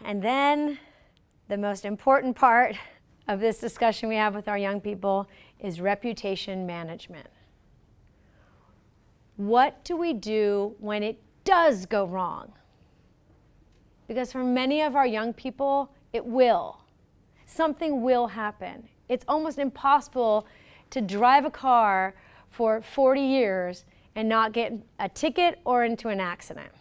And then the most important part of this discussion we have with our young people is reputation management. What do we do when it does go wrong? Because for many of our young people, it will. Something will happen. It's almost impossible to drive a car for 40 years and not get a ticket or into an accident.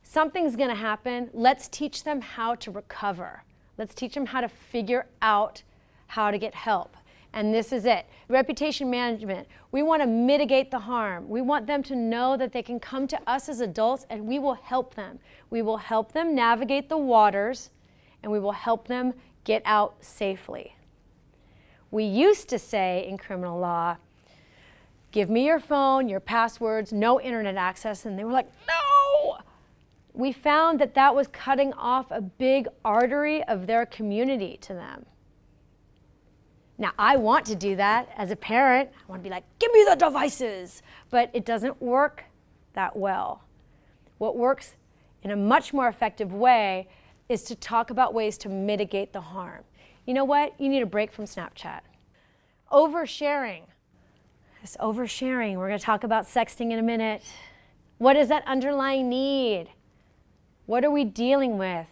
Something's going to happen. Let's teach them how to recover. Let's teach them how to figure out how to get help. And this is it. Reputation management. We want to mitigate the harm. We want them to know that they can come to us as adults and we will help them. We will help them navigate the waters and we will help them get out safely. We used to say in criminal law, give me your phone, your passwords, no internet access, and they were like, no! We found that that was cutting off a big artery of their community to them. Now, I want to do that as a parent. I want to be like, give me the devices. But it doesn't work that well. What works in a much more effective way is to talk about ways to mitigate the harm. You know what? You need a break from Snapchat. Oversharing. This oversharing. We're going to talk about sexting in a minute. What is that underlying need? What are we dealing with?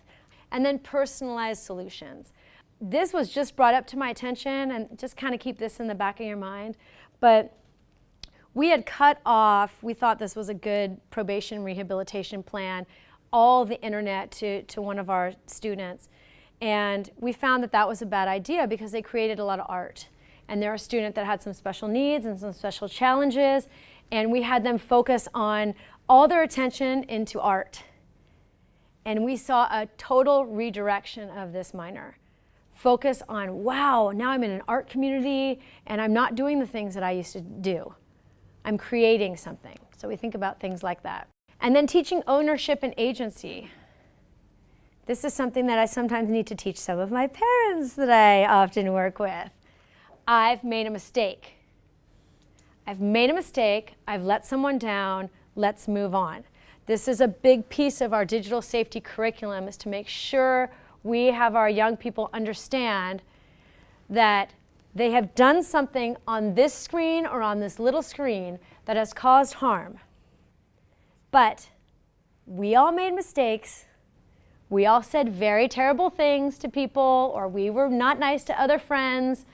And then personalized solutions. This was just brought up to my attention, and just kind of keep this in the back of your mind. But we had cut off, we thought this was a good probation rehabilitation plan, all the internet to one of our students. And we found that that was a bad idea because they created a lot of art. And they're a student that had some special needs and some special challenges. And we had them focus on all their attention into art. And we saw a total redirection of this minor. Focus on, wow, now I'm in an art community and I'm not doing the things that I used to do. I'm creating something. So we think about things like that. And then teaching ownership and agency. This is something that I sometimes need to teach some of my parents that I often work with. I've made a mistake. I've made a mistake. I've let someone down. Let's move on. This is a big piece of our digital safety curriculum, is to make sure we have our young people understand that they have done something on this screen or on this little screen that has caused harm. But we all made mistakes. We all said very terrible things to people, or we were not nice to other friends.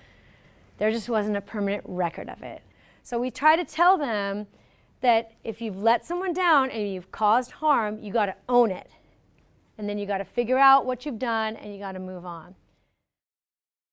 There just wasn't a permanent record of it. So we try to tell them that if you've let someone down and you've caused harm, you got to own it. And then you got to figure out what you've done and you got to move on.